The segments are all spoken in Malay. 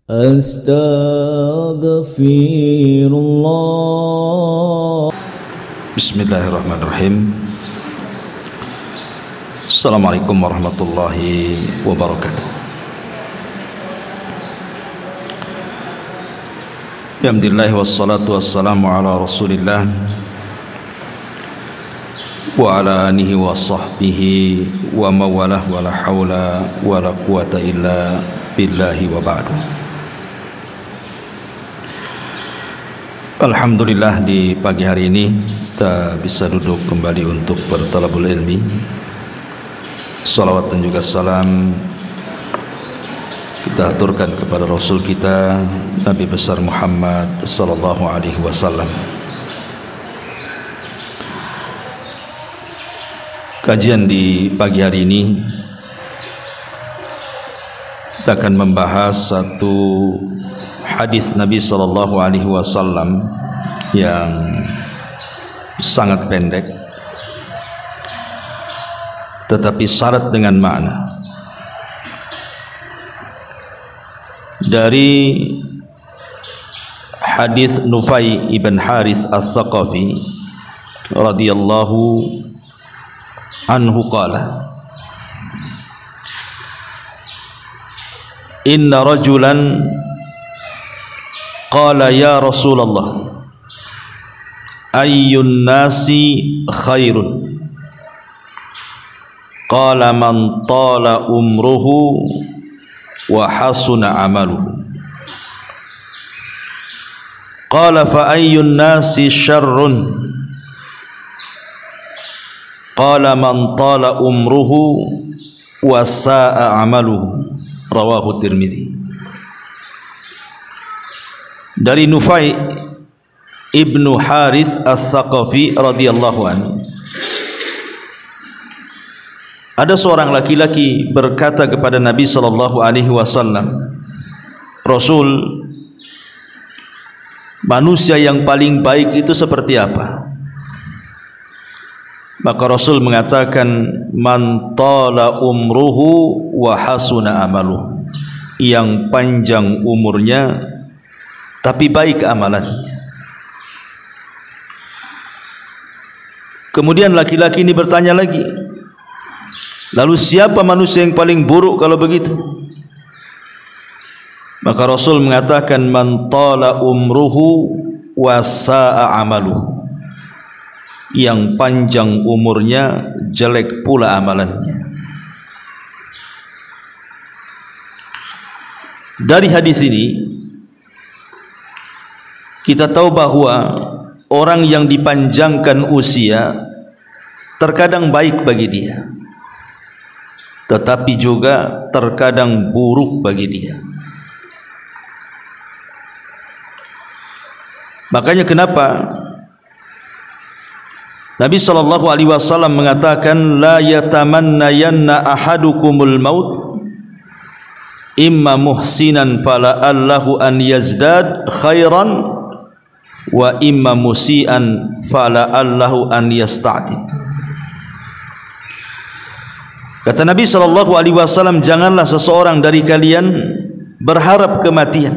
Astaghfirullah. Bismillahirrahmanirrahim. Assalamualaikum warahmatullahi wabarakatuh. Alhamdulillah wassalatu wassalamu ala Rasulillah wa ala alihi wa sahbihi wa mawalah wa la hawla wa la quwata illa billahi wa ba'du. Alhamdulillah, di pagi hari ini kita bisa duduk kembali untuk bertalabul ilmi. Salawat dan juga salam kita aturkan kepada Rasul kita Nabi besar Muhammad sallallahu alaihi wasallam. Kajian di pagi hari ini kita akan membahas satu hadis Nabi sallallahu alaihi wasallam yang sangat pendek tetapi syarat dengan makna. Dari hadis Nufai ibn Harith al-Thaqafi radhiyallahu anhu qala, inna rajulan qala ya Rasulullah ayyun nasi khairun, qala man tala umruhu wa hasuna amaluhu, qala fa ayyun nasi syarrun, qala man tala umruhu wa sa'a amaluhu, rawahu Tirmidzi. Dari Nufai ibnu Harith al-Thaqafi radhiyallahu anhu, ada seorang laki-laki berkata kepada Nabi sallallahu alaihi wasallam, Rasul, manusia yang paling baik itu seperti apa? Maka Rasul mengatakan, man tala umruhu wa hasuna amaluhu, yang panjang umurnya tapi baik amalannya. Kemudian laki-laki ini bertanya lagi, lalu siapa manusia yang paling buruk kalau begitu? Maka Rasul mengatakan, man tala umruhu wa sa'a amaluhu, yang panjang umurnya jelek pula amalannya. Dari hadis ini kita tahu bahwa orang yang dipanjangkan usia terkadang baik bagi dia, tetapi juga terkadang buruk bagi dia. Makanya kenapa Nabi sallallahu alaihi wasallam mengatakan, la yatamannayanna ahadukumul maut imma muhsinan fala allahu an yazdad khairan wa imma musian fala allahu an yasta'tib. Kata Nabi sallallahu alaihi wasallam, janganlah seseorang dari kalian berharap kematian,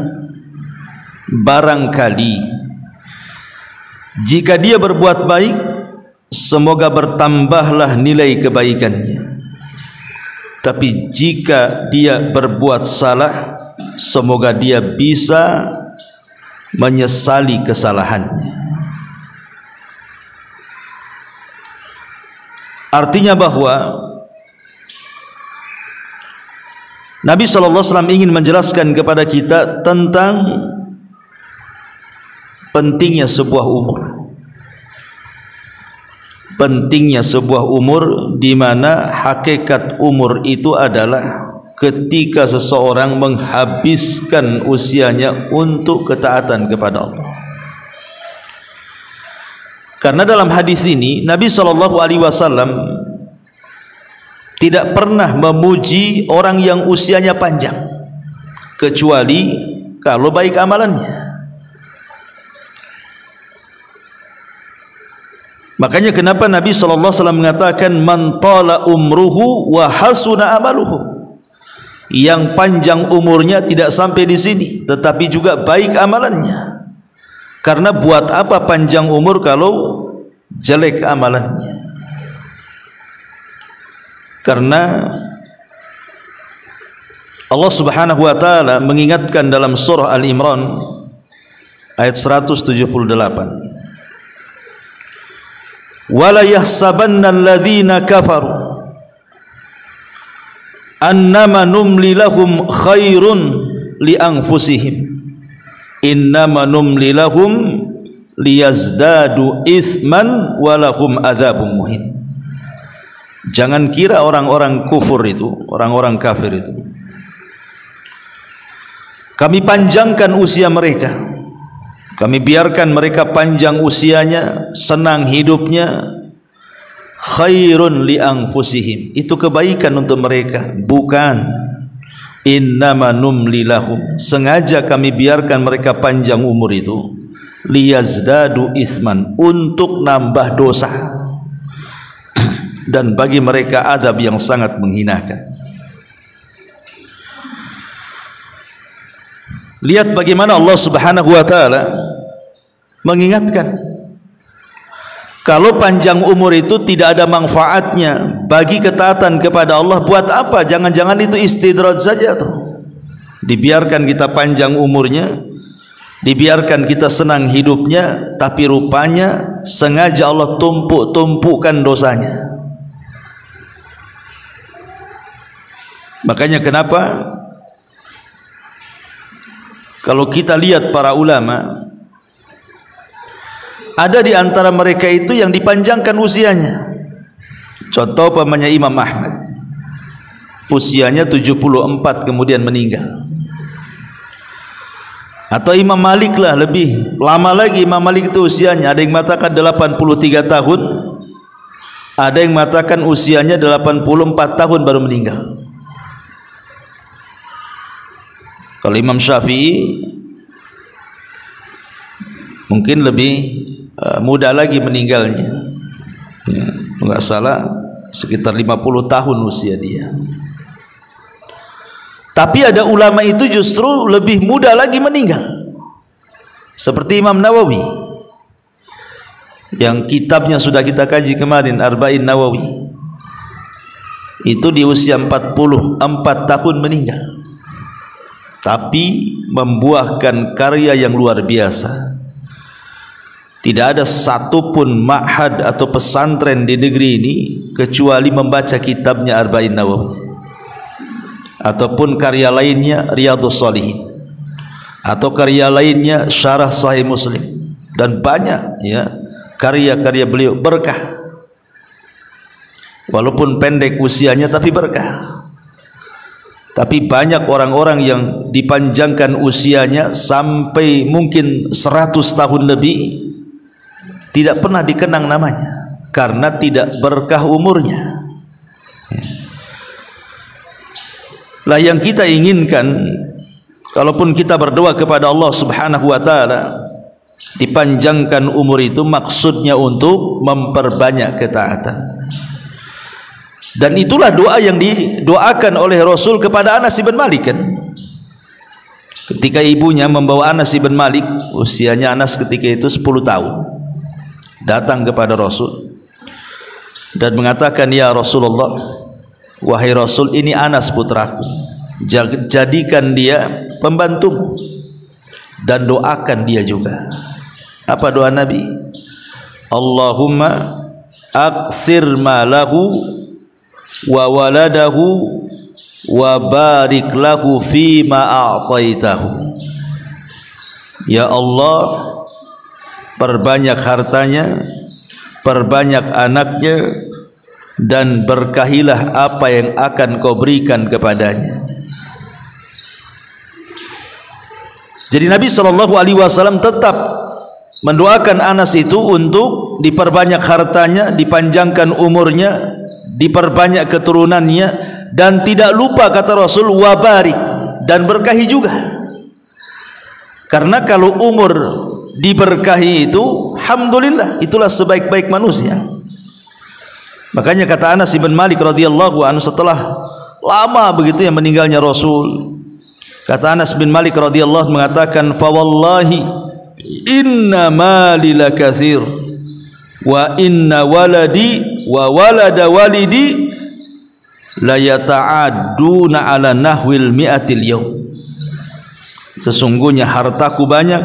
barangkali jika dia berbuat baik semoga bertambahlah nilai kebaikannya, tapi jika dia berbuat salah semoga dia bisa menyesali kesalahannya. Artinya bahwa Nabi SAW ingin menjelaskan kepada kita tentang pentingnya sebuah umur. Pentingnya sebuah umur, di mana hakikat umur itu adalah ketika seseorang menghabiskan usianya untuk ketaatan kepada Allah. Karena dalam hadis ini Nabi SAW tidak pernah memuji orang yang usianya panjang, kecuali kalau baik amalannya. Makanya kenapa Nabi SAW mengatakan man tala umruhu wa hasuna amaluhu, yang panjang umurnya tidak sampai di sini, tetapi juga baik amalannya. Karena buat apa panjang umur kalau jelek amalannya? Karena Allah Subhanahu wa taala mengingatkan dalam surah Al-Imran ayat 178, wala yahsabanna alladhina kafaru annama numli lahum khairun li anfusihim innama numli lahum liyazdadu ithman walahum adzabun muhin. Jangan kira orang-orang kufur itu, orang-orang kafir itu, kami panjangkan usia mereka, kami biarkan mereka panjang usianya, senang hidupnya, khairun li anfusihim, itu kebaikan untuk mereka. Bukan, innama numli lahum, sengaja kami biarkan mereka panjang umur itu, liyazdadu itsman, untuk nambah dosa, dan bagi mereka adab yang sangat menghinakan. Lihat bagaimana Allah Subhanahu wa taala mengingatkan, kalau panjang umur itu tidak ada manfaatnya bagi ketaatan kepada Allah, buat apa? Jangan-jangan itu istidraj saja tuh. Dibiarkan kita panjang umurnya, dibiarkan kita senang hidupnya, tapi rupanya sengaja Allah tumpuk-tumpukan dosanya. Makanya kenapa kalau kita lihat para ulama, ada di antara mereka itu yang dipanjangkan usianya. Contoh pamannya Imam Ahmad, usianya 74 kemudian meninggal. Atau Imam Malik lah, lebih lama lagi Imam Malik itu usianya, ada yang mengatakan 83 tahun, ada yang mengatakan usianya 84 tahun baru meninggal. Kalau Imam Syafi'i mungkin lebih muda lagi meninggalnya, ya, enggak salah sekitar 50 tahun usia dia. Tapi ada ulama itu justru lebih muda lagi meninggal, seperti Imam Nawawi yang kitabnya sudah kita kaji kemarin, Arba'in Nawawi, itu di usia 44 tahun meninggal, tapi membuahkan karya yang luar biasa. Tidak ada satupun ma'had atau pesantren di negeri ini kecuali membaca kitabnya Arba'in Nawawi, ataupun karya lainnya Riyadhus Shalihin, atau karya lainnya Syarah Sahih Muslim, dan banyak ya karya-karya beliau berkah. Walaupun pendek usianya tapi berkah. Tapi banyak orang-orang yang dipanjangkan usianya sampai mungkin 100 tahun lebih, tidak pernah dikenang namanya karena tidak berkah umurnya. Lah yang kita inginkan, kalaupun kita berdoa kepada Allah Subhanahu wa taala dipanjangkan umur, itu maksudnya untuk memperbanyak ketaatan. Dan itulah doa yang didoakan oleh Rasul kepada Anas bin Malik kan. Ketika ibunya membawa Anas bin Malik, usianya Anas ketika itu 10 tahun, datang kepada Rasul dan mengatakan, ya Rasulullah, wahai Rasul, ini Anas putraku, jadikan dia pembantumu dan doakan dia juga. Apa doa Nabi? Allahumma aktsir malahu wa waladahu wa barik lahu fima a'taitahu. Ya Allah, perbanyak hartanya, perbanyak anaknya, dan berkahilah apa yang akan kau berikan kepadanya. Jadi Nabi SAW tetap mendoakan Anas itu untuk diperbanyak hartanya, dipanjangkan umurnya, diperbanyak keturunannya, dan tidak lupa kata Rasul wabarik, dan berkahi juga. Karena kalau umur diberkahi itu, alhamdulillah, itulah sebaik-baik manusia. Makanya kata Anas bin Malik radhiyallahu anhu setelah lama begitu yang meninggalnya Rasul. Kata Anas bin Malik radhiyallahu mengatakan, fa wallahi inna mali lakatsir wa inna waladi wa walada walidi la yata'adduna ala nahwil mi'atil yawm. Sesungguhnya hartaku banyak,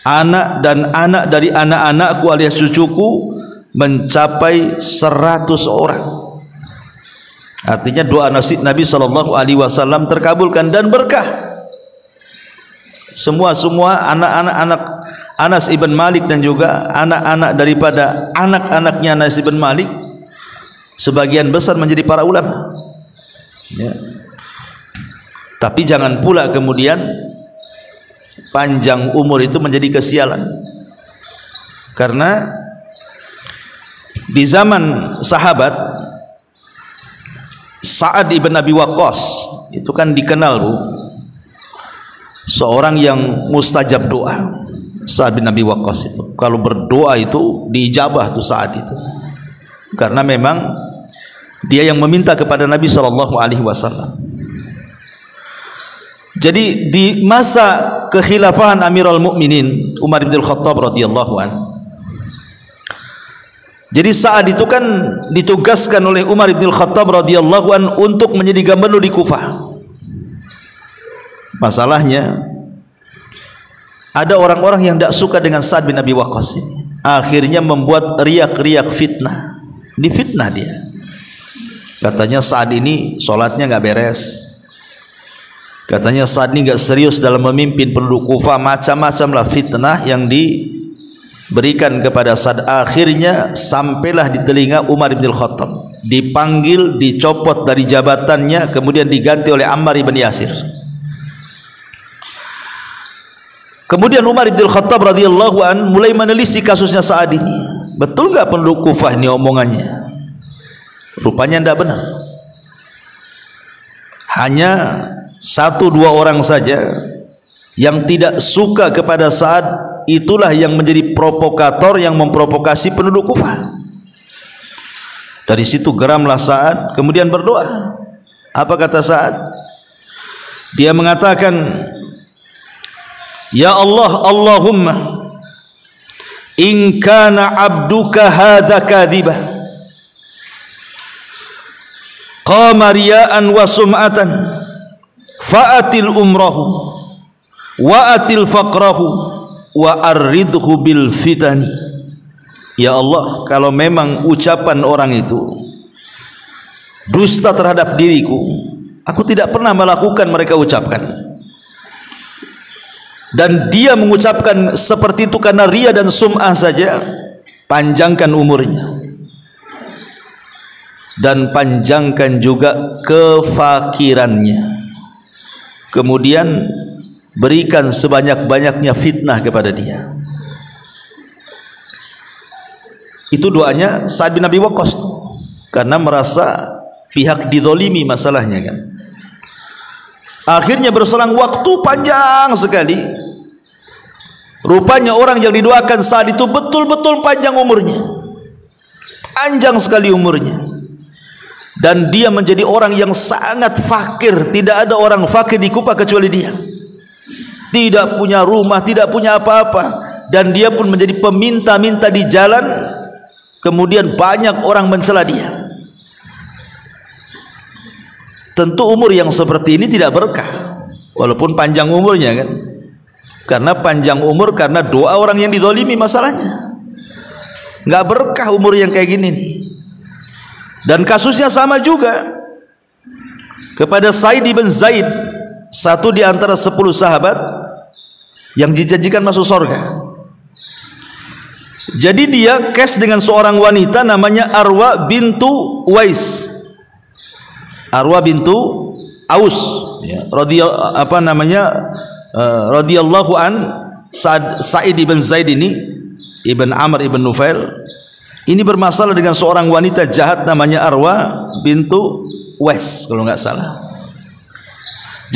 anak dan anak dari anak-anakku alias cucuku mencapai 100 orang. Artinya doa Nabi SAW terkabulkan dan berkah. Semua anak-anak Anas ibn Malik dan juga anak-anak daripada anak-anaknya Anas ibn Malik sebagian besar menjadi para ulama, ya. Tapi jangan pula kemudian panjang umur itu menjadi kesialan, karena di zaman sahabat Sa'ad ibn Abi Waqqas itu kan dikenal, Bu, seorang yang mustajab doa. Sa'ad bin Abi Waqqas itu kalau berdoa itu diijabah tuh Sa'ad itu, karena memang dia yang meminta kepada Nabi SAW. Jadi di masa kekhilafahan Amirul Mukminin Umar bin Khattab radhiyallahu anhu, jadi Sa'ad itu kan ditugaskan oleh Umar bin Khattab radhiyallahu anhu untuk menjadi gubernur di Kufah. Masalahnya ada orang-orang yang tidak suka dengan Sa'ad bin Abi Waqqas ini, akhirnya membuat riak-riak fitnah, difitnah dia. Katanya Sa'ad ini sholatnya nggak beres, katanya Sa'ad ini nggak serius dalam memimpin penduduk Kufah, macam-macam lah fitnah yang diberikan kepada Sa'ad. Akhirnya sampailah di telinga Umar bin Khattab, dipanggil, dicopot dari jabatannya, kemudian diganti oleh Ammar bin Yasir. Kemudian Umar bin Khattab radhiyallahu an mulai menelisik kasusnya Sa'ad ini. Betul nggak penduduk Kufah ini omongannya? Rupanya tidak benar. Hanya 1-2 orang saja yang tidak suka kepada Sa'ad, itulah yang menjadi provokator yang memprovokasi penduduk Kufah. Dari situ geramlah Sa'ad, kemudian berdoa. Apa kata Sa'ad? Dia mengatakan, ya Allah, Allahumma in kana abduka hadza kadhiba qama riya'an wa sum'atan fa'atil umrahu wa atil faqrahu wa arridhu bil fitani. Ya Allah, kalau memang ucapan orang itu dusta terhadap diriku, aku tidak pernah melakukan mereka ucapkan, dan dia mengucapkan seperti itu karena ria dan sum'ah saja, panjangkan umurnya dan panjangkan juga kefakirannya, kemudian berikan sebanyak-banyaknya fitnah kepada dia. Itu doanya Sa'ad bin Abi Waqqas, karena merasa pihak dizalimi masalahnya kan. Akhirnya berselang waktu panjang sekali, rupanya orang yang didoakan Sa'ad itu betul-betul panjang umurnya, panjang sekali umurnya, dan dia menjadi orang yang sangat fakir. Tidak ada orang fakir di Kufah kecuali dia, tidak punya rumah, tidak punya apa-apa, dan dia pun menjadi peminta-minta di jalan. Kemudian banyak orang mencela dia. Tentu umur yang seperti ini tidak berkah, walaupun panjang umurnya kan, karena panjang umur karena doa orang yang dizalimi. Masalahnya nggak berkah umur yang kayak gini nih. Dan kasusnya sama juga kepada Sa'id bin Zaid, satu di antara 10 sahabat yang dijanjikan masuk surga. Jadi dia kes dengan seorang wanita namanya Arwa bintu Uwais, Arwa bintu Aus, ya, radhiyallahu an. Sa'id ibn Zaid ini ibn Amr ibn Nufail ini bermasalah dengan seorang wanita jahat namanya Arwa bintu Uwais kalau nggak salah.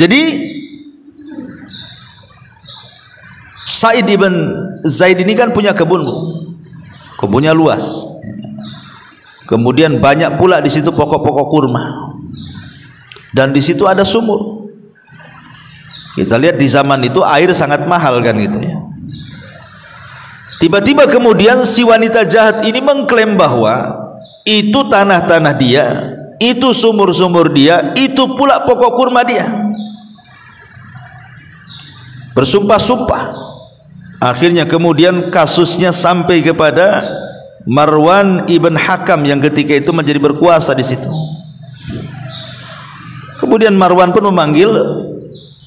Jadi Sa'id ibn Zaid ini kan punya kebun, kebunnya luas. Kemudian banyak pula di situ pokok-pokok kurma. dan di situ ada sumur. Kita lihat di zaman itu air sangat mahal kan gitu ya. Tiba-tiba kemudian si wanita jahat ini mengklaim bahwa itu tanah-tanah dia, itu sumur-sumur dia, itu pula pokok kurma dia. Bersumpah-sumpah. Akhirnya kemudian kasusnya sampai kepada Marwan ibn Hakam yang ketika itu menjadi berkuasa di situ. Kemudian Marwan pun memanggil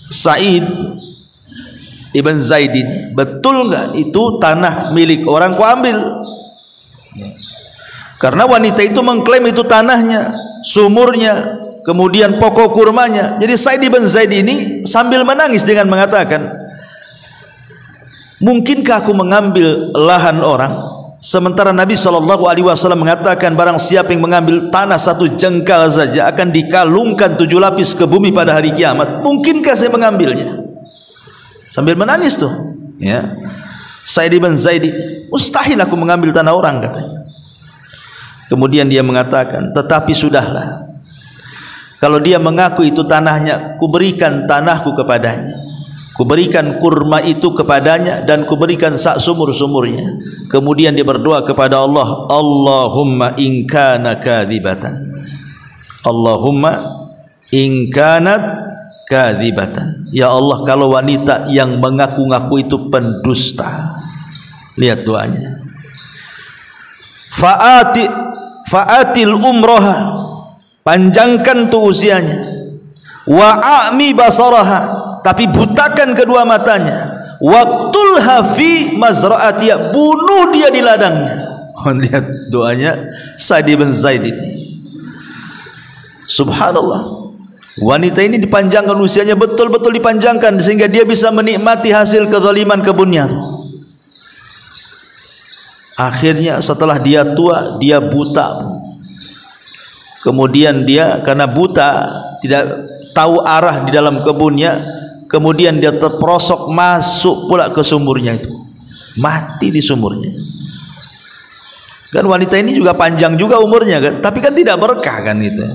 Sa'id ibn Zaid ini, betul nggak itu tanah milik orang kau ambil? Karena wanita itu mengklaim itu tanahnya, sumurnya, kemudian pokok kurmanya. Jadi Sa'id ibn Zaid ini sambil menangis dengan mengatakan, mungkinkah aku mengambil lahan orang, sementara Nabi SAW mengatakan barang siapa yang mengambil tanah satu jengkal saja akan dikalungkan 7 lapis ke bumi pada hari kiamat. Mungkinkah saya mengambilnya? Sambil menangis tuh ya, Sa'id ibn Zaid, mustahil aku mengambil tanah orang katanya. Kemudian dia mengatakan, tetapi sudahlah, kalau dia mengaku itu tanahnya, kuberikan tanahku kepadanya, kuberikan kurma itu kepadanya, dan kuberikan sak sumur-sumurnya. Kemudian dia berdoa kepada Allah, Allahumma in kana kadzibatan, Allahumma in kanat kadzibatan, ya Allah kalau wanita yang mengaku-ngaku itu pendusta. Lihat doanya, fa'atil umroha, panjangkan tuh usianya, wa'ami basaraha, tapi butakan kedua matanya, waqtulha fi mazra'atiha, bunuh dia di ladangnya. Lihat doanya Sa'id bin Zaid ini. Subhanallah, wanita ini dipanjangkan usianya, betul-betul dipanjangkan sehingga dia bisa menikmati hasil kezaliman kebunnya. Akhirnya setelah dia tua, dia buta. Kemudian dia karena buta, tidak tahu arah di dalam kebunnya, kemudian dia terperosok masuk pula ke sumurnya itu, mati di sumurnya. Kan wanita ini juga panjang juga umurnya kan, tapi kan tidak berkah kan gitu.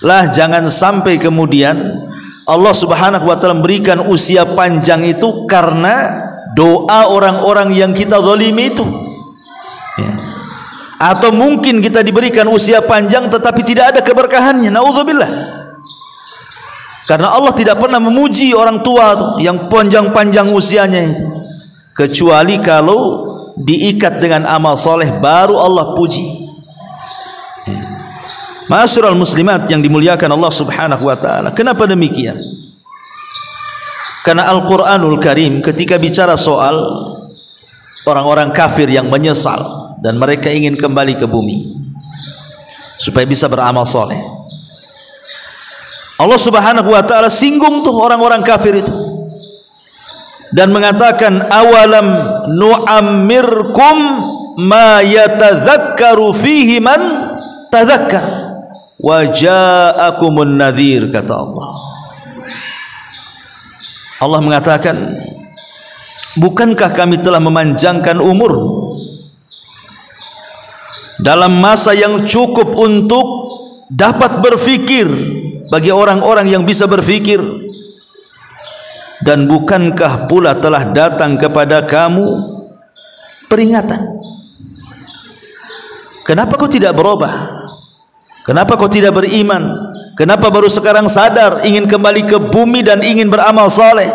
Lah jangan sampai kemudian Allah Subhanahu wa taala memberikan usia panjang itu karena doa orang-orang yang kita zalimi itu ya. Atau mungkin kita diberikan usia panjang tetapi tidak ada keberkahannya, naudzubillah. Karena Allah tidak pernah memuji orang tua tuh, yang panjang-panjang usianya itu, kecuali kalau diikat dengan amal soleh baru Allah puji. Ma'asyiral muslimat yang dimuliakan Allah Subhanahu wa taala. Kenapa demikian? Karena Al-Qur'anul Karim ketika bicara soal orang-orang kafir yang menyesal dan mereka ingin kembali ke bumi supaya bisa beramal soleh, Allah Subhanahu wa taala singgung tuh orang-orang kafir itu dan mengatakan, awalam nu'ammirkum ma yatadzakkaru fihi man tadzakkar wa ja'akumun nadhir, kata Allah. Allah mengatakan, bukankah kami telah memanjangkan umur dalam masa yang cukup untuk dapat berfikir bagi orang-orang yang bisa berfikir, dan bukankah pula telah datang kepada kamu peringatan? Kenapa kau tidak berubah? Kenapa kau tidak beriman? Kenapa baru sekarang sadar ingin kembali ke bumi dan ingin beramal saleh?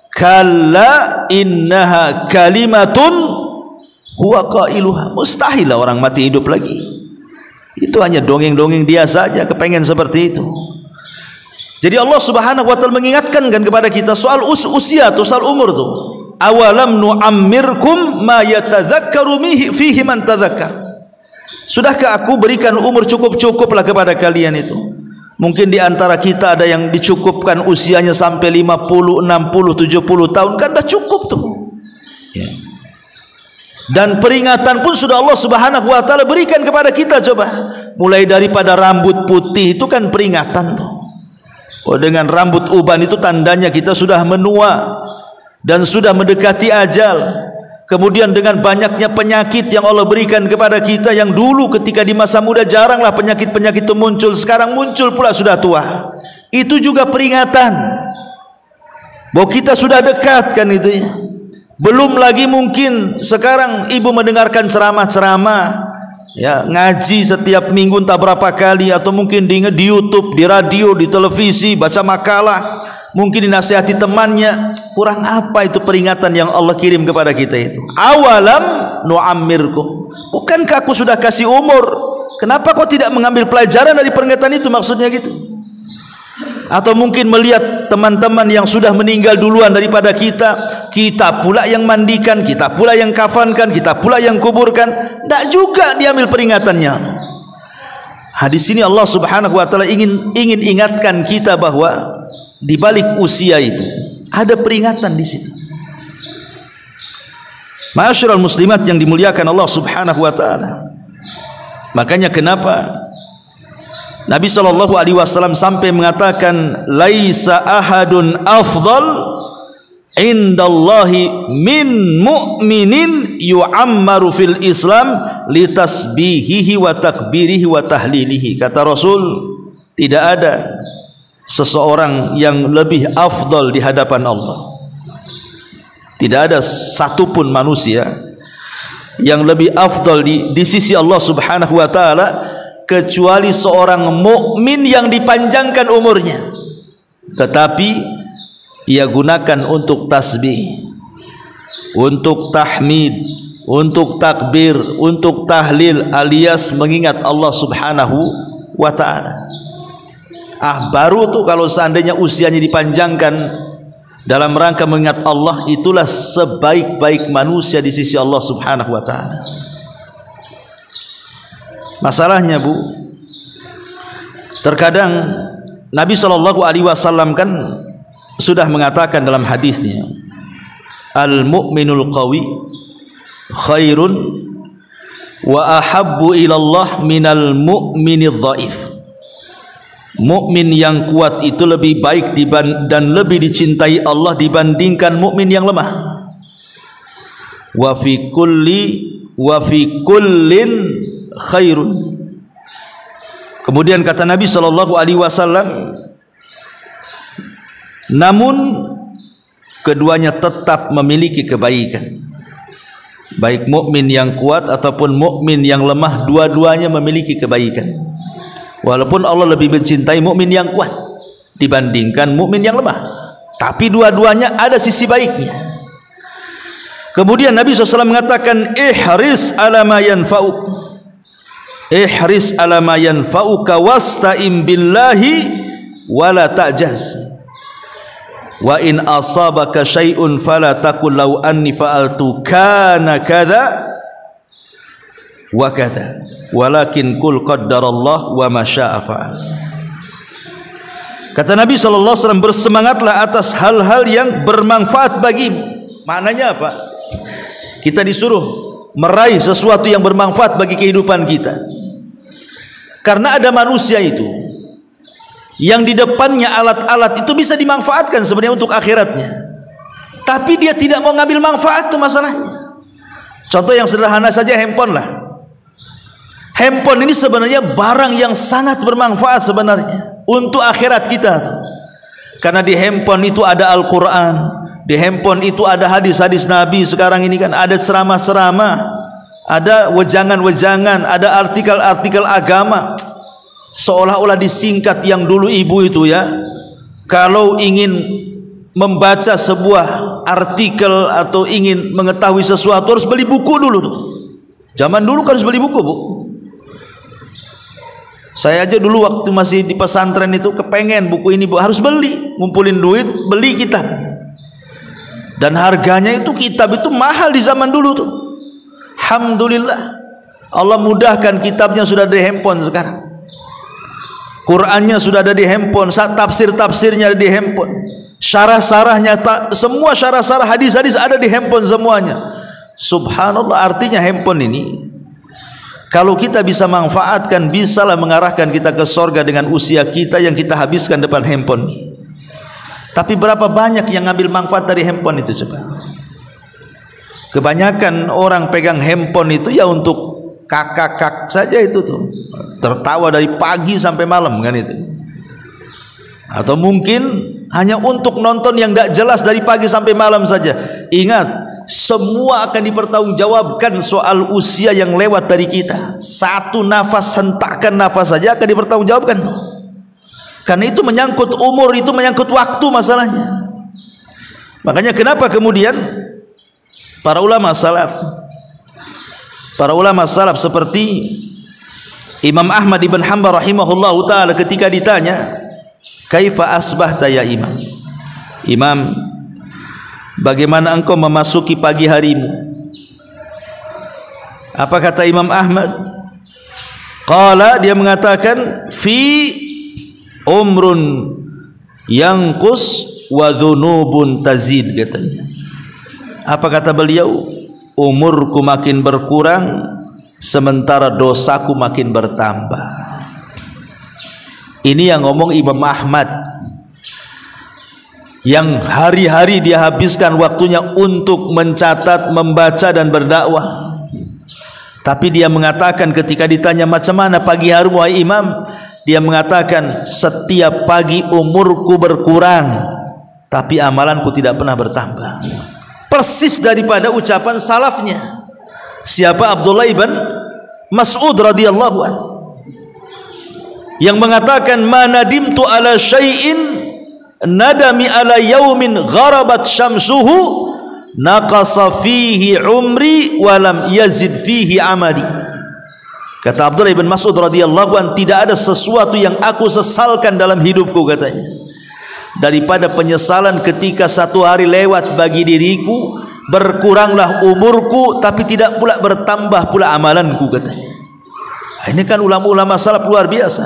Kalla innaha kalimatun huwa qailuha. Mustahil orang mati hidup lagi. Itu hanya dongeng-dongeng dia saja kepengen seperti itu. Jadi Allah Subhanahu wa taala mengingatkan kan kepada kita soal usia tuh, soal umur tuh. Awalam nu'ammirkum ma yatadzakkaru fihi man tadzakkar. Sudahkah aku berikan umur cukup-cukuplah kepada kalian itu? Mungkin di antara kita ada yang dicukupkan usianya sampai 50, 60, 70 tahun, kan dah cukup tuh ya. Dan peringatan pun sudah Allah Subhanahu wa taala berikan kepada kita. Coba mulai daripada rambut putih itu kan peringatan tuh. Oh, dengan rambut uban itu tandanya kita sudah menua dan sudah mendekati ajal. Kemudian dengan banyaknya penyakit yang Allah berikan kepada kita, yang dulu ketika di masa muda jaranglah penyakit-penyakit itu muncul, sekarang muncul pula sudah tua. Itu juga peringatan bahwa kita sudah dekat kan itu ya. Belum lagi mungkin sekarang ibu mendengarkan ceramah-ceramah ya, ngaji setiap minggu entah berapa kali, atau mungkin di YouTube, di radio, di televisi, baca makalah, mungkin dinasihati temannya. Kurang apa itu peringatan yang Allah kirim kepada kita itu? Awalam nu'ammirkum, bukankah aku sudah kasih umur? Kenapa kau tidak mengambil pelajaran dari peringatan itu? Maksudnya gitu. Atau mungkin melihat teman-teman yang sudah meninggal duluan daripada kita, kita pula yang mandikan, kita pula yang kafankan, kita pula yang kuburkan. Tidak juga diambil peringatannya. Hadis ini Allah Subhanahu wa taala ingin ingatkan kita bahwa di balik usia itu ada peringatan di situ. Ma'asyiral muslimat yang dimuliakan Allah Subhanahu wa taala. Makanya kenapa Nabi SAW sampai mengatakan, laisa ahadun afdal indallahi min mu'minin yu'ammaru fil Islam litasbihihi wa takbirihi wa tahlilihi. Kata Rasul, tidak ada seseorang yang lebih afdal di hadapan Allah. Tidak ada satupun manusia yang lebih afdal di sisi Allah Subhanahu wa taala kecuali seorang mukmin yang dipanjangkan umurnya, tetapi ia gunakan untuk tasbih, untuk tahmid, untuk takbir, untuk tahlil, alias mengingat Allah Subhanahu wa taala. Baru tuh kalau seandainya usianya dipanjangkan dalam rangka mengingat Allah, itulah sebaik-baik manusia di sisi Allah Subhanahu wa taala. Masalahnya Bu, terkadang Nabi SAW kan sudah mengatakan dalam hadisnya, al-mu'minul qawi khairun wa ahabbu ilallah minal mu'minidh dhaif. Mukmin yang kuat itu lebih baik dan lebih dicintai Allah dibandingkan mukmin yang lemah. Wa fi kullin khairun. Kemudian kata Nabi SAW, namun keduanya tetap memiliki kebaikan. Baik mukmin yang kuat ataupun mukmin yang lemah, dua-duanya memiliki kebaikan. Walaupun Allah lebih mencintai mukmin yang kuat dibandingkan mukmin yang lemah, tapi dua-duanya ada sisi baiknya. Kemudian Nabi SAW mengatakan, ihris ala ma yanfa'uk, ihris ala ma yanfa'uka wasta'im billahi wala ta'jaz, wa in asabaka syai'un fala taqul law anni fa'altu kana kadza wa kadza, walakin kul qaddarallah wa ma syaa fa'al. Kata Nabi SAW, bersemangatlah atas hal-hal yang bermanfaat bagimu. Maknanya apa? Kita disuruh meraih sesuatu yang bermanfaat bagi kehidupan kita. Karena ada manusia itu yang di depannya alat-alat itu bisa dimanfaatkan sebenarnya untuk akhiratnya, tapi dia tidak mau ngambil manfaat, itu masalahnya. Contoh yang sederhana saja, handphone lah. Handphone ini sebenarnya barang yang sangat bermanfaat sebenarnya untuk akhirat kita tuh. Karena di handphone itu ada Al-Quran, di handphone itu ada hadis-hadis Nabi. Sekarang ini kan ada ceramah-ceramah, ada wejangan-wejangan, ada artikel-artikel agama, seolah-olah disingkat. Yang dulu ibu itu ya, kalau ingin membaca sebuah artikel atau ingin mengetahui sesuatu harus beli buku dulu tuh. Zaman dulu kan harus beli buku, Bu. Saya aja dulu waktu masih di pesantren itu kepengen buku ini, Bu, harus beli, ngumpulin duit, beli kitab. Dan harganya itu, kitab itu mahal di zaman dulu tuh. Alhamdulillah, Allah mudahkan, kitabnya sudah ada di handphone sekarang. Qurannya sudah ada di handphone, tafsir-tafsirnya ada di handphone, syarah-syarahnya, semua syarah-syarah hadis-hadis ada di handphone semuanya. Subhanallah, artinya handphone ini kalau kita bisa manfaatkan, bisalah mengarahkan kita ke sorga dengan usia kita yang kita habiskan depan handphone ini. Tapi berapa banyak yang ngambil manfaat dari handphone itu coba? Kebanyakan orang pegang handphone itu ya untuk kakak saja itu tuh, tertawa dari pagi sampai malam kan itu. atau mungkin hanya untuk nonton yang tidak jelas dari pagi sampai malam saja. Ingat, semua akan dipertanggungjawabkan soal usia yang lewat dari kita. Satu nafas, hentakan nafas saja akan dipertanggungjawabkan tuh. Karena itu menyangkut umur, itu menyangkut waktu masalahnya. Makanya kenapa kemudian para ulama salaf seperti Imam Ahmad ibn Hanbal rahimahullahu ta'ala ketika ditanya, kaifa asbahta ya imam? Imam, bagaimana engkau memasuki pagi harimu? Apa kata Imam Ahmad? Qala, dia mengatakan, fi umrun yanqus wa dhunubun tazid, katanya. Apa kata beliau? Umurku makin berkurang sementara dosaku makin bertambah. Ini yang ngomong Imam Ahmad, yang hari-hari dia habiskan waktunya untuk mencatat, membaca dan berdakwah. Tapi dia mengatakan ketika ditanya macam mana pagi hari wahai imam, dia mengatakan setiap pagi umurku berkurang tapi amalanku tidak pernah bertambah. Persis daripada ucapan salafnya. Siapa? Abdullah ibn Mas'ud radhiyallahu anhu, yang mengatakan, ma nadimtu ala syai'in nadami ala yaumin gharabat syamsuhu naqasa fihi umri walam yazid fihi amali. Kata Abdullah ibn Mas'ud radhiyallahu anhu, tidak ada sesuatu yang aku sesalkan dalam hidupku, katanya, daripada penyesalan ketika satu hari lewat bagi diriku, berkuranglah umurku tapi tidak pula bertambah pula amalanku, katanya. Ini kan ulama-ulama salaf luar biasa,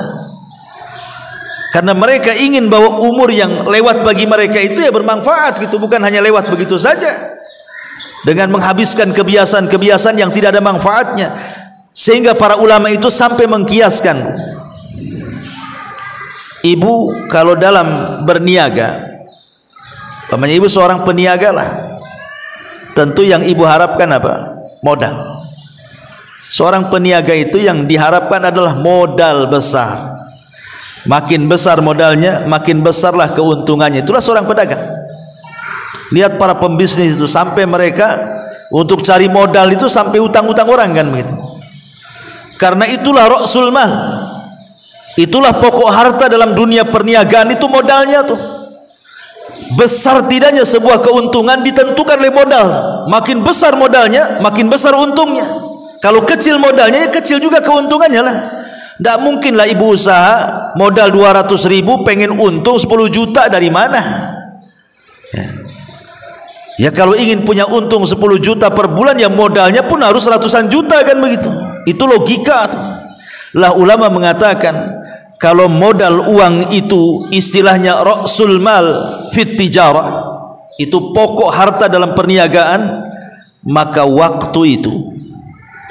karena mereka ingin bahwa umur yang lewat bagi mereka itu ya bermanfaat gitu, bukan hanya lewat begitu saja dengan menghabiskan kebiasaan-kebiasaan yang tidak ada manfaatnya. Sehingga para ulama itu sampai mengkiaskan, ibu kalau dalam berniaga, namanya ibu seorang peniaga lah, tentu yang ibu harapkan apa? Modal. Seorang peniaga itu yang diharapkan adalah modal besar. Makin besar modalnya, makin besarlah keuntungannya. Itulah seorang pedagang. Lihat para pembisnis itu, sampai mereka untuk cari modal itu sampai utang-utang orang, kan begitu. Karena itulah ra'sul mal, itulah pokok harta dalam dunia perniagaan, itu modalnya tuh. Besar tidaknya sebuah keuntungan ditentukan oleh modal. Makin besar modalnya, makin besar untungnya. Kalau kecil modalnya, ya kecil juga keuntungannya lah. Tidak mungkinlah ibu usaha modal 200.000 pengen untung 10 juta, dari mana? Ya kalau ingin punya untung 10 juta per bulan, ya modalnya pun harus ratusan juta, kan begitu. Itu logika lah. Ulama mengatakan kalau modal uang itu istilahnya ra'sul mal fit tijarah, itu pokok harta dalam perniagaan, maka waktu itu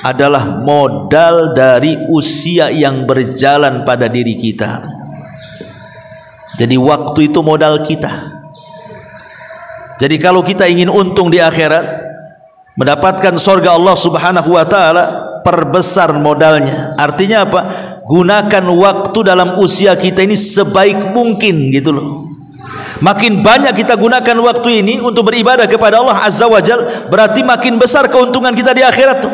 adalah modal dari usia yang berjalan pada diri kita. Jadi waktu itu modal kita. Jadi kalau kita ingin untung di akhirat, mendapatkan surga Allah Subhanahu wa taala, perbesar modalnya. Artinya apa? Gunakan waktu dalam usia kita ini sebaik mungkin, gitu loh. Makin banyak kita gunakan waktu ini untuk beribadah kepada Allah Azza wa Jal, berarti makin besar keuntungan kita di akhirat tuh.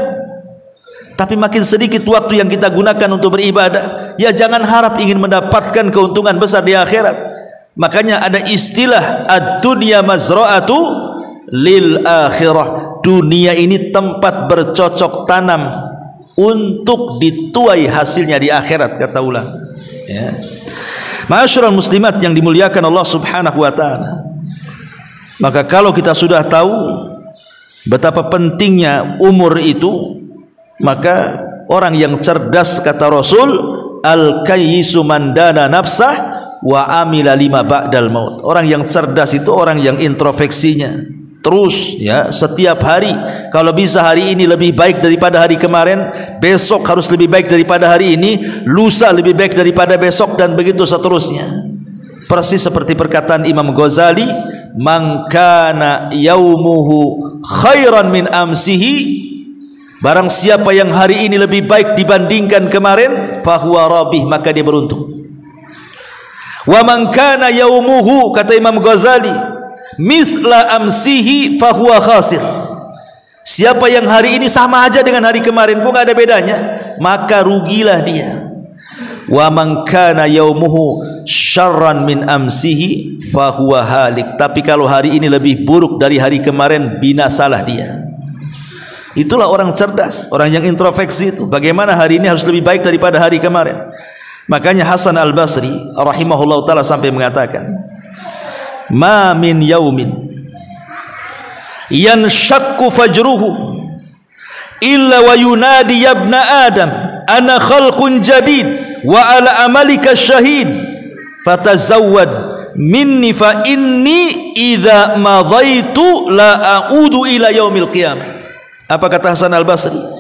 Tapi makin sedikit waktu yang kita gunakan untuk beribadah, ya jangan harap ingin mendapatkan keuntungan besar di akhirat. Makanya ada istilah ad-dunya mazra'atu lil akhirah. Dunia ini tempat bercocok tanam untuk dituai hasilnya di akhirat, kata ulama. Ya. Ma'asyiral muslimat yang dimuliakan Allah Subhanahu wa taala. Maka kalau kita sudah tahu betapa pentingnya umur itu, maka orang yang cerdas, kata Rasul, al-kayyisu man dana nafsah wa amila lima ba'dal maut. Orang yang cerdas itu orang yang introspeksinya terus, ya, setiap hari. Kalau bisa hari ini lebih baik daripada hari kemarin, besok harus lebih baik daripada hari ini, lusa lebih baik daripada besok, dan begitu seterusnya. Persis seperti perkataan Imam Ghazali, man kana yaumuhu khairan min amsihi, barang siapa yang hari ini lebih baik dibandingkan kemarin, fahuwa rabih, maka dia beruntung. Wa man kana yaumuhu, kata Imam Ghazali, mithla amsihi fahuwa khasir. Siapa yang hari ini sama aja dengan hari kemarin pun enggak ada bedanya, maka rugilah dia. Wa man kana yaumuhu syarran min amsihi fahuwa halik. Tapi kalau hari ini lebih buruk dari hari kemarin, binasalah dia. Itulah orang cerdas, orang yang introspeksi itu. Bagaimana hari ini harus lebih baik daripada hari kemarin. Makanya Hasan Al-Basri rahimahullah ta'ala sampai mengatakan, ma min yaumin yanshakku fajruhu illa wa yunadi yabna adam ana khalqun jadid wa ala amalika syahid fatazawwad minni fa inni idza madaitu la a'udu ila yaumil qiyamah. Apa kata Hasan Al-Basri?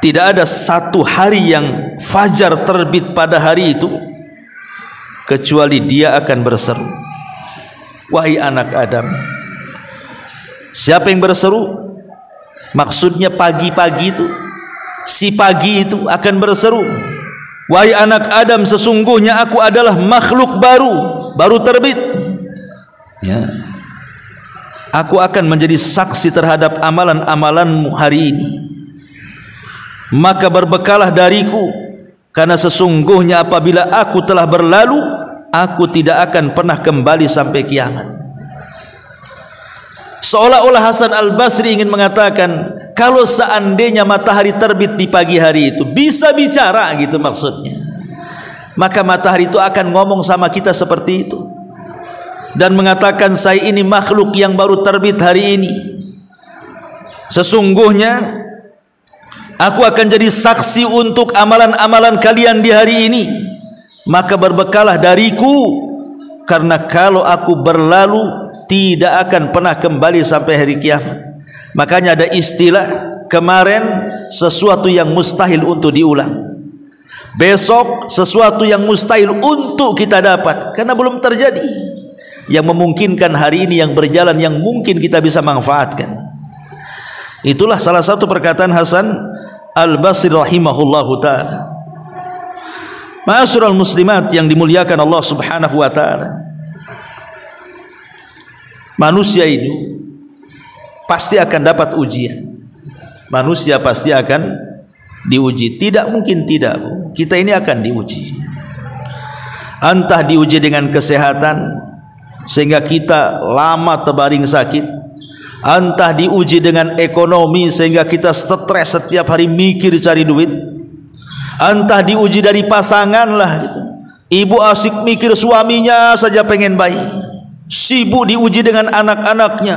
Tidak ada satu hari yang fajar terbit pada hari itu kecuali dia akan berseru, wahai anak Adam. Siapa yang berseru? Maksudnya pagi-pagi itu, si pagi itu akan berseru, wahai anak Adam, sesungguhnya aku adalah makhluk baru terbit, ya. Aku akan menjadi saksi terhadap amalan-amalanmu hari ini. Maka berbekalah dariku, karena sesungguhnya apabila aku telah berlalu, aku tidak akan pernah kembali sampai kiamat. Seolah-olah Hasan Al-Basri ingin mengatakan, kalau seandainya matahari terbit di pagi hari itu bisa bicara gitu maksudnya, maka matahari itu akan ngomong sama kita seperti itu dan mengatakan, saya ini makhluk yang baru terbit hari ini, sesungguhnya aku akan jadi saksi untuk amalan-amalan kalian di hari ini, maka berbekalah dariku, karena kalau aku berlalu tidak akan pernah kembali sampai hari kiamat. Makanya ada istilah, kemarin sesuatu yang mustahil untuk diulang, besok sesuatu yang mustahil untuk kita dapat karena belum terjadi. Yang memungkinkan hari ini yang berjalan, yang mungkin kita bisa manfaatkan. Itulah salah satu perkataan Hasan Al-Basri rahimahullahu ta'ala. Ma'asyiral muslimat yang dimuliakan Allah subhanahu wa ta'ala, manusia ini pasti akan dapat ujian. Manusia pasti akan diuji. Tidak mungkin tidak, kita ini akan diuji. Entah diuji dengan kesehatan sehingga kita lama terbaring sakit, entah diuji dengan ekonomi sehingga kita stres setiap hari mikir cari duit, entah diuji dari pasangan lah gitu. Ibu asik mikir suaminya saja pengen bayi, sibuk diuji dengan anak-anaknya,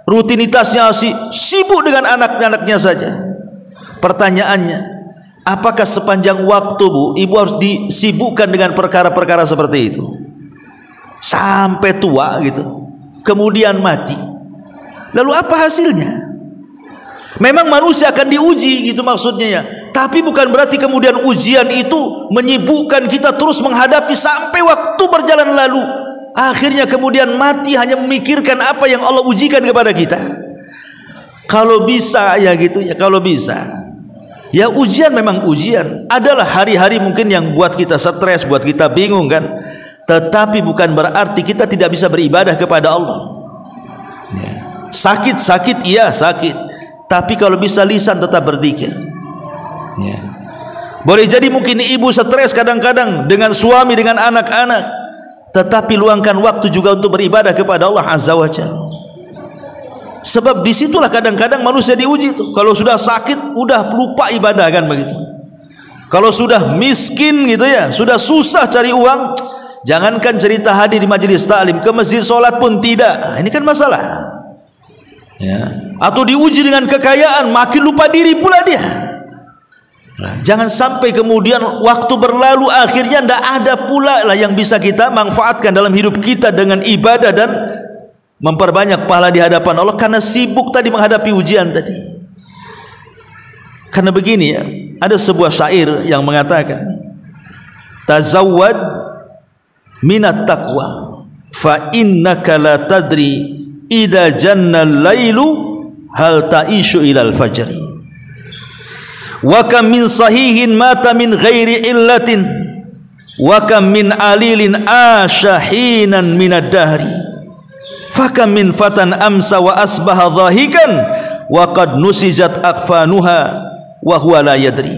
rutinitasnya sibuk dengan anak-anaknya saja. Pertanyaannya, apakah sepanjang waktu ibu harus disibukkan dengan perkara-perkara seperti itu sampai tua gitu, kemudian mati? Lalu apa hasilnya? Memang manusia akan diuji gitu maksudnya ya, tapi bukan berarti kemudian ujian itu menyibukkan kita terus menghadapi sampai waktu berjalan lalu, akhirnya kemudian mati hanya memikirkan apa yang Allah ujikan kepada kita. Kalau bisa ya gitu ya, kalau bisa ya, ujian memang ujian. Adalah hari-hari mungkin yang buat kita stres, buat kita bingung kan, tetapi bukan berarti kita tidak bisa beribadah kepada Allah. Sakit-sakit iya sakit, tapi kalau bisa lisan tetap berzikir. Boleh jadi mungkin ibu stres kadang-kadang dengan suami, dengan anak-anak, tetapi luangkan waktu juga untuk beribadah kepada Allah Azza wa Jalla. Sebab disitulah kadang-kadang manusia diuji itu. Kalau sudah sakit udah lupa ibadah kan begitu. Kalau sudah miskin gitu ya, sudah susah cari uang, jangankan cerita hadir di majelis taklim, ke masjid solat pun tidak. Nah, ini kan masalah ya. Atau diuji dengan kekayaan, makin lupa diri pula dia. Nah, jangan sampai kemudian waktu berlalu akhirnya tidak ada pula lah yang bisa kita manfaatkan dalam hidup kita dengan ibadah dan memperbanyak pahala di hadapan Allah karena sibuk tadi menghadapi ujian tadi. Karena begini ya, ada sebuah syair yang mengatakan, tazawwad minat taqwa fa innaka la tadri idza janna al-lailu hal ta'ishu ilal fajri wa kam min sahihin mata min ghairi illatin wa kam min alilin asyahinan minad dahri fakam min fatan amsa wa asbaha dhahikan wa qad nusijat akfanuha wa huwa la yadri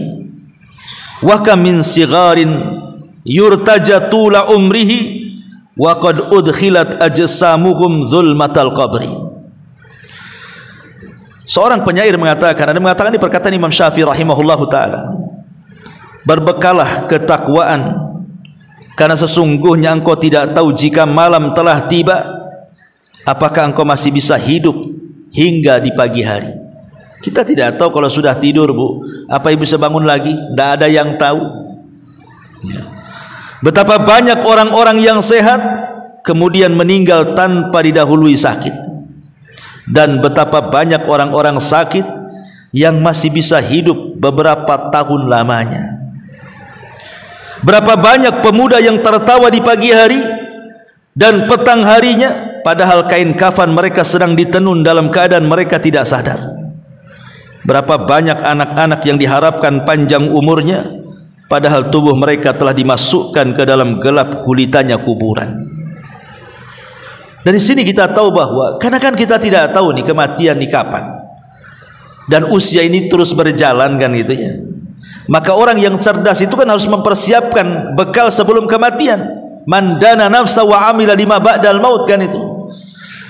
wa kam min sigharin yurtaja tula umrihi wa qad udkhilat ajsamuhum zulmatal qabri. Seorang penyair mengatakan, ada mengatakan di perkataan Imam Syafi'i rahimahullahu taala, berbekalah ketakwaan, karena sesungguhnya engkau tidak tahu jika malam telah tiba, apakah engkau masih bisa hidup hingga di pagi hari. Kita tidak tahu kalau sudah tidur, Bu, apa ibu bisa bangun lagi? Tidak ada yang tahu. Betapa banyak orang-orang yang sehat kemudian meninggal tanpa didahului sakit, dan betapa banyak orang-orang sakit yang masih bisa hidup beberapa tahun lamanya. Berapa banyak pemuda yang tertawa di pagi hari dan petang harinya, padahal kain kafan mereka sedang ditenun dalam keadaan mereka tidak sadar. Berapa banyak anak-anak yang diharapkan panjang umurnya, padahal tubuh mereka telah dimasukkan ke dalam gelap gulitannya kuburan. Dari sini kita tahu bahwa, karena kan kita tidak tahu nih kematian di kapan, dan usia ini terus berjalan kan gitu ya. Maka orang yang cerdas itu kan harus mempersiapkan bekal sebelum kematian. Man dana nafsa wa amila lima ba'dal maut, kan itu.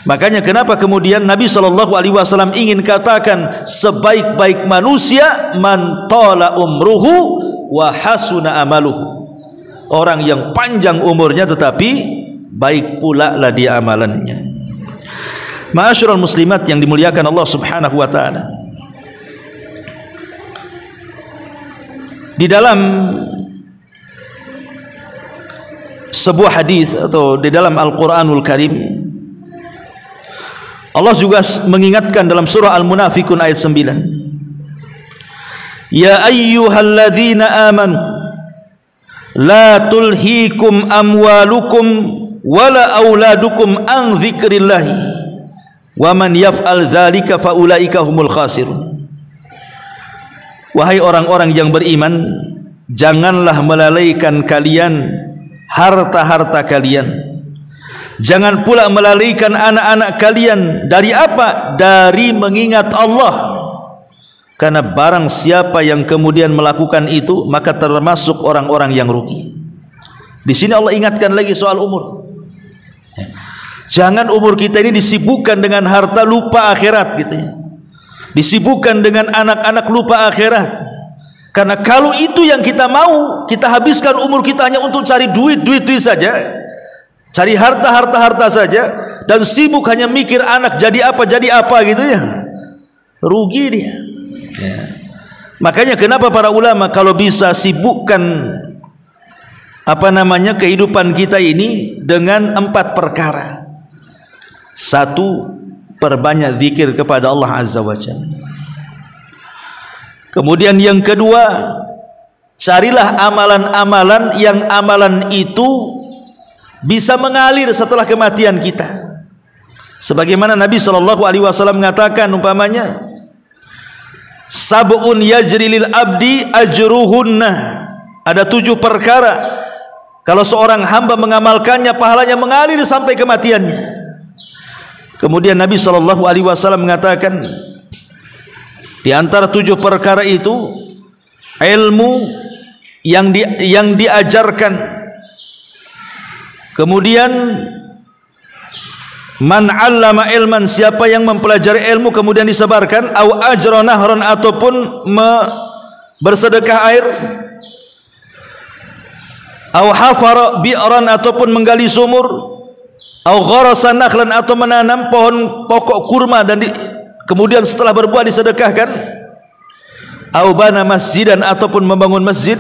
Makanya kenapa kemudian Nabi SAW ingin katakan sebaik-baik manusia man tala umruhu wa hasuna amaluhu, orang yang panjang umurnya tetapi baik pula lah dia amalannya. Ma'asyiral muslimat yang dimuliakan Allah Subhanahu wa taala, di dalam sebuah hadis atau di dalam Al-Qur'anul Karim, Allah juga mengingatkan dalam surah Al-Munafikun ayat 9, ya ayyuhalladzina amanu la tulhikum amwalukum wala auladukum an dzikrillahi wa man yaf'al dzalika faulaika humul khasirun. Wahai orang-orang yang beriman, janganlah melalaikan kalian harta-harta kalian, jangan pula melalaikan anak-anak kalian dari apa? Dari mengingat Allah. Karena barang siapa yang kemudian melakukan itu, maka termasuk orang-orang yang rugi. Di sini Allah ingatkan lagi soal umur. Jangan umur kita ini disibukkan dengan harta lupa akhirat gitu ya. Disibukkan dengan anak-anak lupa akhirat. Karena kalau itu yang kita mau, kita habiskan umur kita hanya untuk cari duit saja, cari harta saja, dan sibuk hanya mikir anak jadi apa gitu ya, rugi dia ya. Makanya kenapa para ulama kalau bisa sibukkan kehidupan kita ini dengan 4 perkara. 1, perbanyak zikir kepada Allah Azza wa Jalla. Kemudian yang kedua, carilah amalan-amalan yang amalan itu bisa mengalir setelah kematian kita. Sebagaimana Nabi SAW mengatakan umpamanya, sab'un yajri lil abdi ajruhunna. Ada 7 perkara kalau seorang hamba mengamalkannya, pahalanya mengalir sampai kematiannya. Kemudian Nabi SAW mengatakan, di antara 7 perkara itu ilmu yang diajarkan. Kemudian man 'allama ilman, siapa yang mempelajari ilmu kemudian disebarkan, au ajra nahran, ataupun bersedekah air, au hafara bi'ran, ataupun menggali sumur, au gharasa nakhlan, atau menanam pohon pokok kurma dan kemudian setelah berbuah disedekahkan, au bana masjidan, ataupun membangun masjid,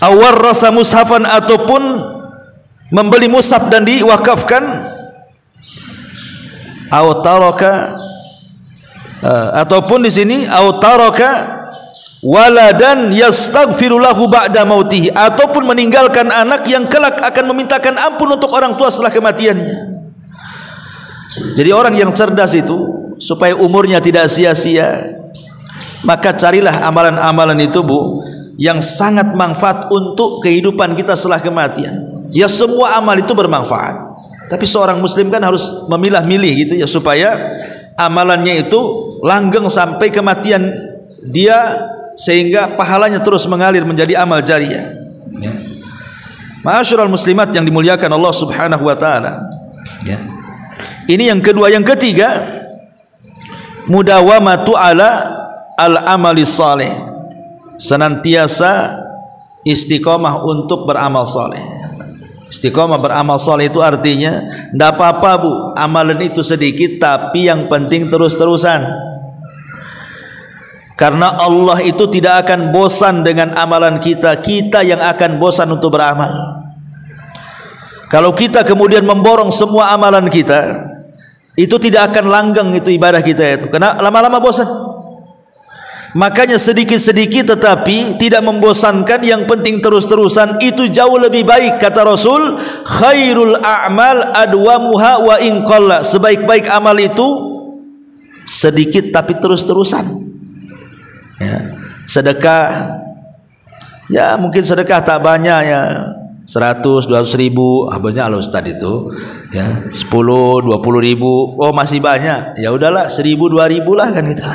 au warrasa mushafan, ataupun membeli mushaf dan diwakafkan, au taraka, ataupun di sini au taraka waladan yastaghfiru lahu ba'da mautihi, ataupun meninggalkan anak yang kelak akan memintakan ampun untuk orang tua setelah kematiannya. Jadi orang yang cerdas itu supaya umurnya tidak sia-sia, maka carilah amalan-amalan itu, Bu, yang sangat manfaat untuk kehidupan kita setelah kematian. Ya semua amal itu bermanfaat, tapi seorang muslim kan harus memilah-milih gitu ya, supaya amalannya itu langgeng sampai kematian dia, sehingga pahalanya terus mengalir menjadi amal jariyah ya. Ma'asyiral muslimat yang dimuliakan Allah Subhanahu wa taala ya. Ini yang kedua. Yang ketiga, mudawamatu ala al-amali saleh, senantiasa istiqomah untuk beramal saleh. Istiqomah beramal saleh itu artinya tidak apa-apa bu, amalan itu sedikit, tapi yang penting terus-terusan, karena Allah itu tidak akan bosan dengan amalan kita, kita yang akan bosan untuk beramal. Kalau kita kemudian memborong semua amalan kita, itu tidak akan langgeng itu ibadah kita itu, karena lama-lama bosan. Makanya sedikit-sedikit tetapi tidak membosankan, yang penting terus-terusan, itu jauh lebih baik. Kata Rasul, khairul a'mal adwamuha wa in qalla, sebaik-baik amal itu sedikit tapi terus-terusan ya. Sedekah ya mungkin sedekah tak banyak ya, 100-200 ribu, banyak loh Ustaz itu ya, 10-20 ribu, oh masih banyak, ya udahlah 1.000-2.000 lah kan gitu.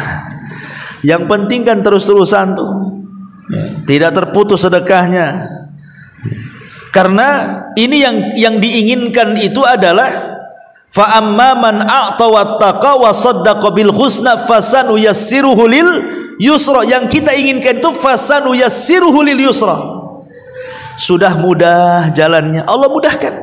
Yang penting kan terus-terusan tuh ya, tidak terputus sedekahnya, karena ini yang diinginkan itu adalah fa amma man a'ta wattaqa wa saddaqa bil husna fasanu yassiruhu lil yusra. Yang kita inginkan itu fasanu yassiruhu lil yusra, sudah mudah jalannya, Allah mudahkan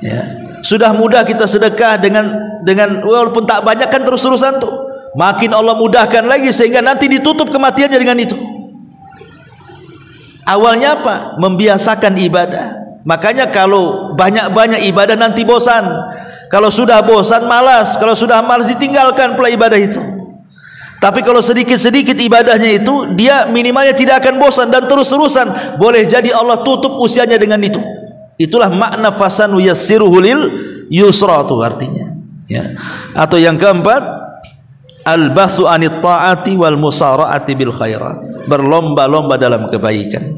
ya. Sudah mudah kita sedekah dengan walaupun tak banyak kan terus-terusan tuh, makin Allah mudahkan lagi, sehingga nanti ditutup kematiannya dengan itu. Awalnya apa? Membiasakan ibadah. Makanya kalau banyak-banyak ibadah nanti bosan. Kalau sudah bosan malas, kalau sudah malas ditinggalkan pula ibadah itu. Tapi kalau sedikit-sedikit ibadahnya itu, dia minimalnya tidak akan bosan dan terus-terusan. Boleh jadi Allah tutup usianya dengan itu. Itulah makna fasanu yassiruhu lil yusra itu artinya ya. Atau yang keempat, al-bathu anit ta'ati wal musara'ati bil khairat, berlomba-lomba dalam kebaikan.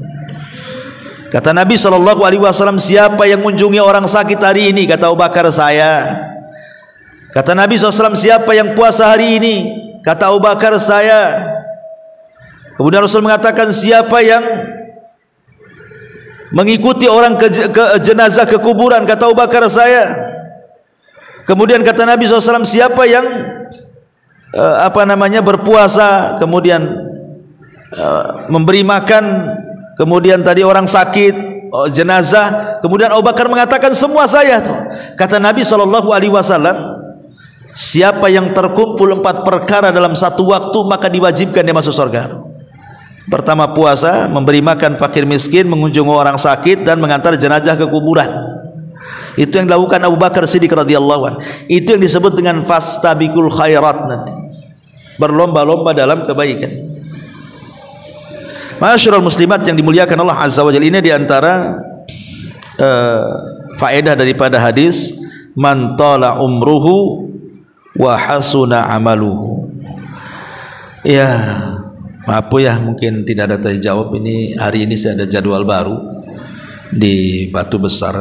Kata Nabi SAW, siapa yang mengunjungi orang sakit hari ini? Kata Abu Bakar, saya. Kata Nabi SAW, siapa yang puasa hari ini? Kata Abu Bakar, saya. Kemudian Rasul mengatakan, siapa yang mengikuti orang ke jenazah ke kuburan? Kata Abu Bakar, saya. Kemudian kata Nabi SAW, siapa yang berpuasa, kemudian memberi makan, kemudian tadi orang sakit, jenazah. Kemudian Abu Bakar mengatakan, semua saya tuh. Kata Nabi SAW, siapa yang terkumpul 4 perkara dalam satu waktu, maka diwajibkan dia masuk surga tuh. Pertama puasa, memberi makan fakir miskin, mengunjungi orang sakit, dan mengantar jenazah ke kuburan. Itu yang dilakukan Abu Bakar Siddiq radhiyallahu anhu. Itu yang disebut dengan fastabiqul khairat, nanti berlomba-lomba dalam kebaikan. Ma'asyiral muslimat yang dimuliakan Allah Azza wa Jalla, ini diantara faedah daripada hadis man tala umruhu wa hasuna amaluhu. Ya, maaf ya, mungkin tidak ada terjawab. Ini hari ini saya ada jadwal baru di Batu Besar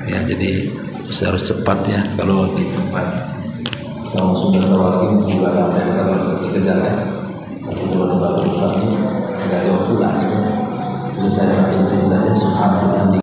ya, jadi saya harus cepat ya. Kalau di tempat sama sudah sawari masih belakang saya, kalau bisa dikejar kan, tapi kalau di Batu Besar ini agak jauh pulang gitu. Jadi saya sampai di sini saja. Subhanallah.